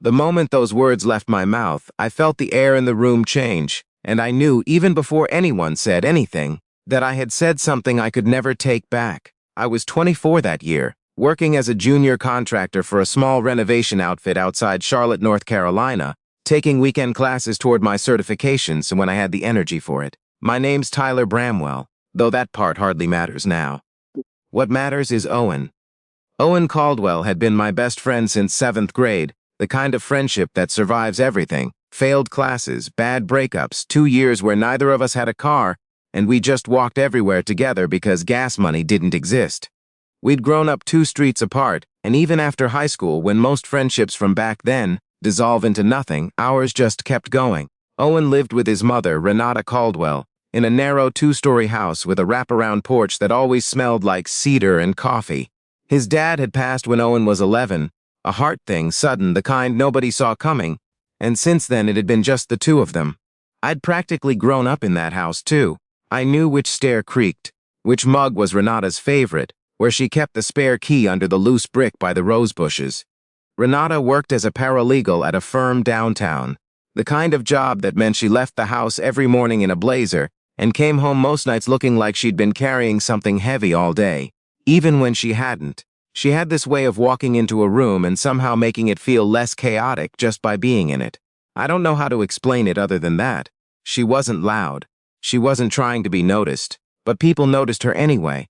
The moment those words left my mouth, I felt the air in the room change, and I knew, even before anyone said anything, that I had said something I could never take back. I was 24 that year, working as a junior contractor for a small renovation outfit outside Charlotte, North Carolina, taking weekend classes toward my certifications when I had the energy for it. My name's Tyler Bramwell, though that part hardly matters now. What matters is Owen. Owen Caldwell had been my best friend since 7th grade, the kind of friendship that survives everything. Failed classes, bad breakups, 2 years where neither of us had a car, and we just walked everywhere together because gas money didn't exist. We'd grown up 2 streets apart, and even after high school, when most friendships from back then dissolve into nothing, ours just kept going. Owen lived with his mother, Renata Caldwell, in a narrow 2-story house with a wraparound porch that always smelled like cedar and coffee. His dad had passed when Owen was 11, a heart thing, sudden, the kind nobody saw coming, and since then it had been just the 2 of them. I'd practically grown up in that house too. I knew which stair creaked, which mug was Renata's favorite, where she kept the spare key under the loose brick by the rose bushes. Renata worked as a paralegal at a firm downtown, the kind of job that meant she left the house every morning in a blazer and came home most nights looking like she'd been carrying something heavy all day, even when she hadn't. She had this way of walking into a room and somehow making it feel less chaotic just by being in it. I don't know how to explain it other than that. She wasn't loud. She wasn't trying to be noticed, but people noticed her anyway.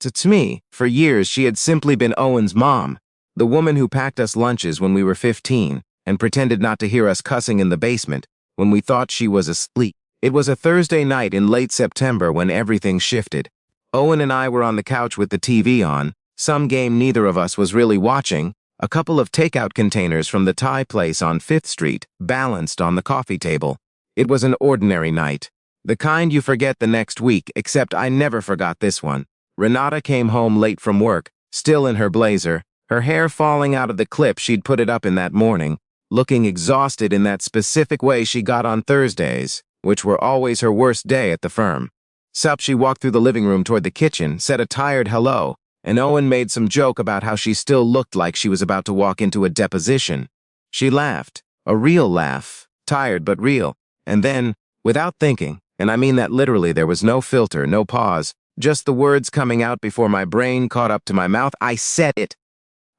To me, for years, she had simply been Owen's mom, the woman who packed us lunches when we were 15 and pretended not to hear us cussing in the basement when we thought she was asleep. It was a Thursday night in late September when everything shifted. Owen and I were on the couch with the TV on, some game neither of us was really watching, a couple of takeout containers from the Thai place on 5th Street balanced on the coffee table. It was an ordinary night, the kind you forget the next week, except I never forgot this one. Renata came home late from work, still in her blazer, her hair falling out of the clip she'd put it up in that morning, looking exhausted in that specific way she got on Thursdays, which were always her worst day at the firm. Sup, she walked through the living room toward the kitchen, said a tired hello, and Owen made some joke about how she still looked like she was about to walk into a deposition. She laughed, a real laugh, tired but real, and then, without thinking, and I mean that literally, there was no filter, no pause, just the words coming out before my brain caught up to my mouth, I said it.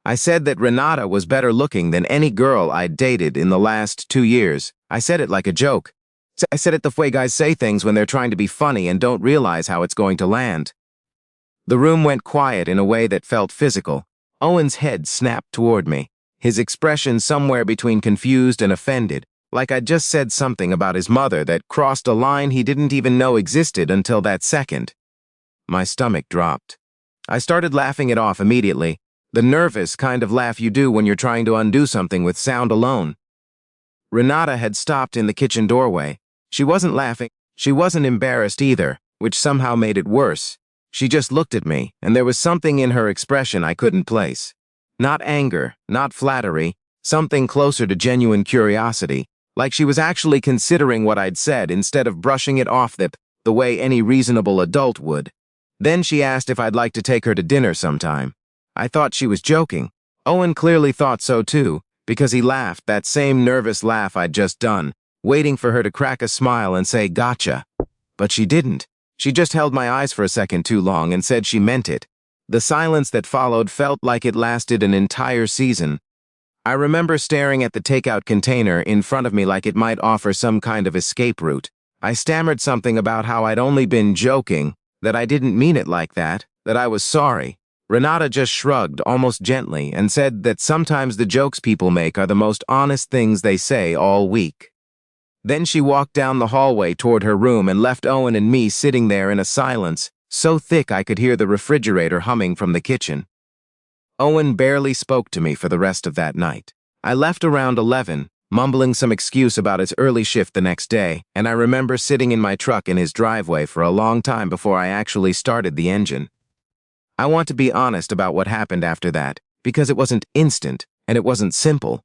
I said that Renata was better looking than any girl I'd dated in the last 2 years. I said it like a joke. I said it the way guys say things when they're trying to be funny and don't realize how it's going to land. The room went quiet in a way that felt physical. Owen's head snapped toward me, his expression somewhere between confused and offended, like I'd just said something about his mother that crossed a line he didn't even know existed until that second. My stomach dropped. I started laughing it off immediately, the nervous kind of laugh you do when you're trying to undo something with sound alone. Renata had stopped in the kitchen doorway. She wasn't laughing. She wasn't embarrassed either, which somehow made it worse. She just looked at me, and there was something in her expression I couldn't place. Not anger, not flattery, something closer to genuine curiosity, like she was actually considering what I'd said instead of brushing it off the way any reasonable adult would. Then she asked if I'd like to take her to dinner sometime. I thought she was joking. Owen clearly thought so too, because he laughed, that same nervous laugh I'd just done, waiting for her to crack a smile and say, gotcha. But she didn't. She just held my eyes for a second too long and said she meant it. The silence that followed felt like it lasted an entire season. I remember staring at the takeout container in front of me like it might offer some kind of escape route. I stammered something about how I'd only been joking, that I didn't mean it like that I was sorry. Renata just shrugged, almost gently, and said that sometimes the jokes people make are the most honest things they say all week. Then she walked down the hallway toward her room and left Owen and me sitting there in a silence so thick I could hear the refrigerator humming from the kitchen. Owen barely spoke to me for the rest of that night. I left around 11, mumbling some excuse about his early shift the next day, and I remember sitting in my truck in his driveway for a long time before I actually started the engine. I want to be honest about what happened after that, because it wasn't instant, and it wasn't simple.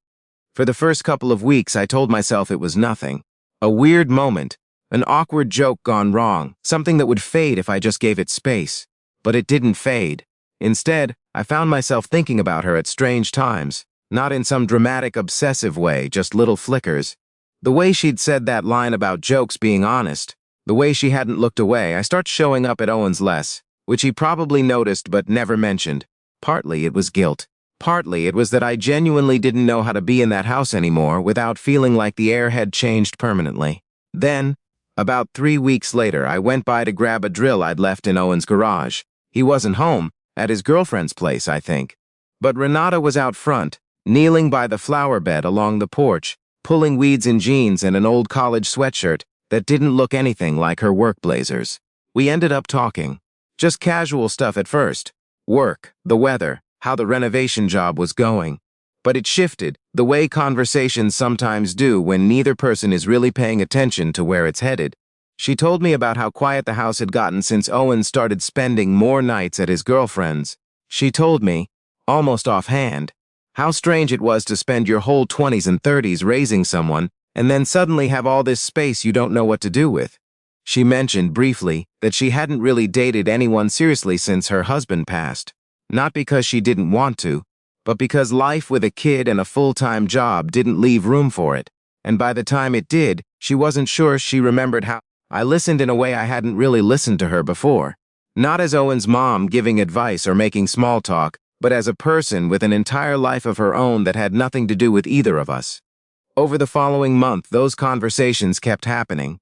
For the first couple of weeks, I told myself it was nothing. A weird moment, an awkward joke gone wrong, something that would fade if I just gave it space. But it didn't fade. Instead, I found myself thinking about her at strange times, Not in some dramatic, obsessive way, just little flickers. The way she'd said that line about jokes being honest, the way she hadn't looked away, I start showing up at Owen's less, which he probably noticed but never mentioned. Partly it was guilt. Partly it was that I genuinely didn't know how to be in that house anymore without feeling like the air had changed permanently. Then, about 3 weeks later, I went by to grab a drill I'd left in Owen's garage. He wasn't home, at his girlfriend's place, I think. But Renata was out front, kneeling by the flower bed along the porch, pulling weeds in jeans and an old college sweatshirt that didn't look anything like her work blazers. We ended up talking. Just casual stuff at first. Work, the weather, how the renovation job was going. But it shifted, the way conversations sometimes do when neither person is really paying attention to where it's headed. She told me about how quiet the house had gotten since Owen started spending more nights at his girlfriend's. She told me, almost offhand, how strange it was to spend your whole 20s and 30s raising someone and then suddenly have all this space you don't know what to do with. She mentioned briefly that she hadn't really dated anyone seriously since her husband passed. Not because she didn't want to, but because life with a kid and a full-time job didn't leave room for it. And by the time it did, she wasn't sure she remembered how. I listened in a way I hadn't really listened to her before. Not as Owen's mom giving advice or making small talk, but as a person with an entire life of her own that had nothing to do with either of us. Over the following month, those conversations kept happening.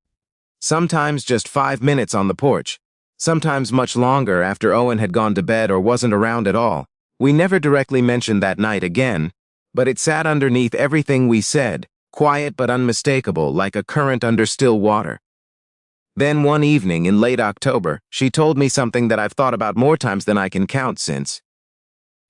Sometimes just 5 minutes on the porch. Sometimes much longer after Owen had gone to bed or wasn't around at all. We never directly mentioned that night again, but it sat underneath everything we said, quiet but unmistakable, like a current under still water. Then one evening in late October, she told me something that I've thought about more times than I can count since.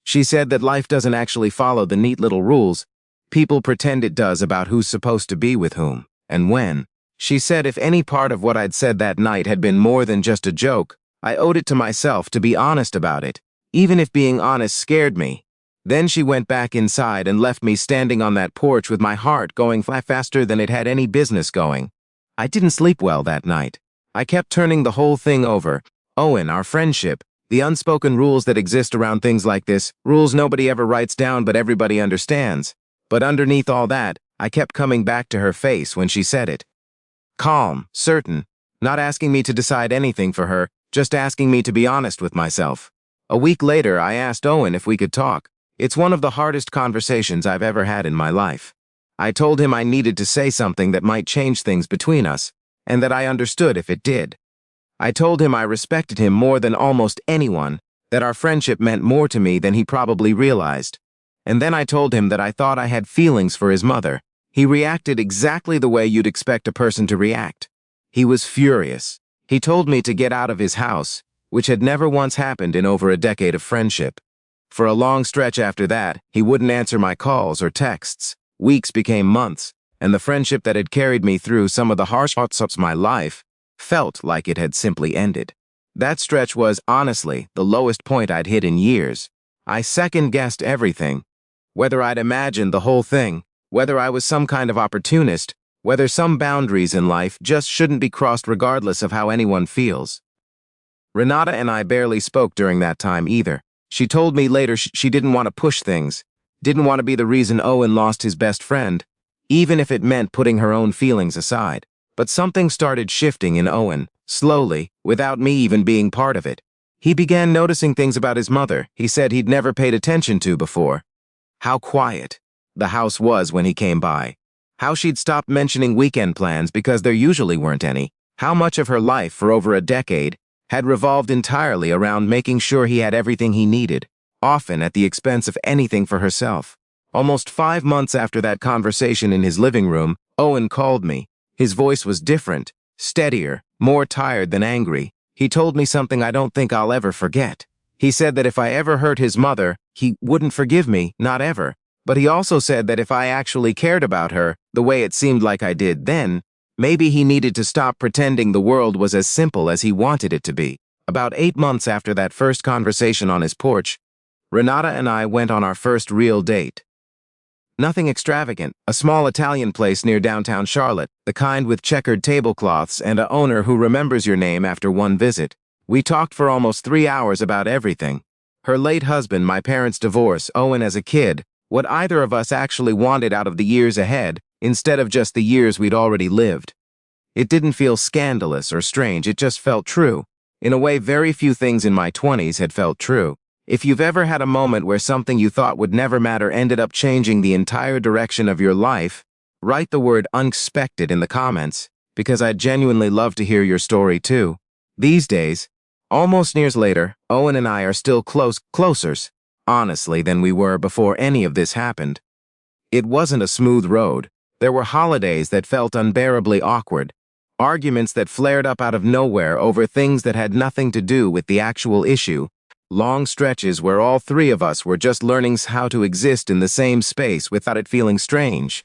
She said that life doesn't actually follow the neat little rules. People pretend it does about who's supposed to be with whom, and when. She said if any part of what I'd said that night had been more than just a joke, I owed it to myself to be honest about it, even if being honest scared me. Then she went back inside and left me standing on that porch with my heart going faster than it had any business going. I didn't sleep well that night. I kept turning the whole thing over. Owen, our friendship, the unspoken rules that exist around things like this, rules nobody ever writes down but everybody understands. But underneath all that, I kept coming back to her face when she said it. Calm, certain, not asking me to decide anything for her, just asking me to be honest with myself. A week later, I asked Owen if we could talk. It's one of the hardest conversations I've ever had in my life. I told him I needed to say something that might change things between us, and that I understood if it did. I told him I respected him more than almost anyone, that our friendship meant more to me than he probably realized. And then I told him that I thought I had feelings for his mother. He reacted exactly the way you'd expect a person to react. He was furious. He told me to get out of his house, which had never once happened in over a decade of friendship. For a long stretch after that, he wouldn't answer my calls or texts. Weeks became months, and the friendship that had carried me through some of the harsh parts of my life felt like it had simply ended. That stretch was, honestly, the lowest point I'd hit in years. I second-guessed everything. Whether I'd imagined the whole thing, whether I was some kind of opportunist, whether some boundaries in life just shouldn't be crossed regardless of how anyone feels. Renata and I barely spoke during that time either. She told me later she didn't want to push things, didn't want to be the reason Owen lost his best friend, even if it meant putting her own feelings aside. But something started shifting in Owen, slowly, without me even being part of it. He began noticing things about his mother he said he'd never paid attention to before. How quiet the house was when he came by. How she'd stopped mentioning weekend plans because there usually weren't any. How much of her life for over a decade had revolved entirely around making sure he had everything he needed, often at the expense of anything for herself. Almost 5 months after that conversation in his living room, Owen called me. His voice was different, steadier, more tired than angry. He told me something I don't think I'll ever forget. He said that if I ever hurt his mother, he wouldn't forgive me, not ever. But he also said that if I actually cared about her, the way it seemed like I did then, maybe he needed to stop pretending the world was as simple as he wanted it to be. About 8 months after that first conversation on his porch, Renata and I went on our first real date. Nothing extravagant, a small Italian place near downtown Charlotte, the kind with checkered tablecloths and a owner who remembers your name after one visit. We talked for almost 3 hours about everything. Her late husband, my parents' divorce, Owen as a kid, what either of us actually wanted out of the years ahead, instead of just the years we'd already lived. It didn't feel scandalous or strange, it just felt true. In a way, very few things in my 20s had felt true. If you've ever had a moment where something you thought would never matter ended up changing the entire direction of your life, write the word unexpected in the comments, because I'd genuinely love to hear your story too. These days, almost years later, Owen and I are still closer, honestly, than we were before any of this happened. It wasn't a smooth road. There were holidays that felt unbearably awkward, arguments that flared up out of nowhere over things that had nothing to do with the actual issue, long stretches where all three of us were just learning how to exist in the same space without it feeling strange.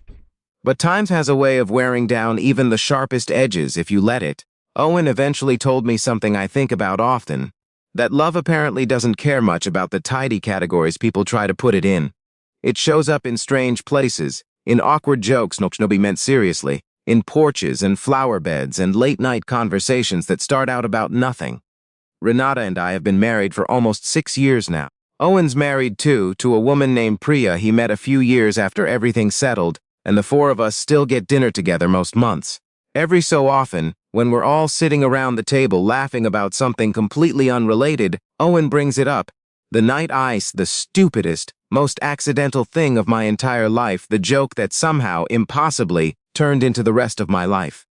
But time has a way of wearing down even the sharpest edges if you let it. Owen eventually told me something I think about often, that love apparently doesn't care much about the tidy categories people try to put it in. It shows up in strange places, in awkward jokes no be meant seriously, in porches and flower beds and late-night conversations that start out about nothing. Renata and I have been married for almost 6 years now. Owen's married too, to a woman named Priya he met a few years after everything settled, and the four of us still get dinner together most months. Every so often, when we're all sitting around the table laughing about something completely unrelated, Owen brings it up. The night ice, the stupidest, most accidental thing of my entire life, the joke that somehow, impossibly, turned into the rest of my life.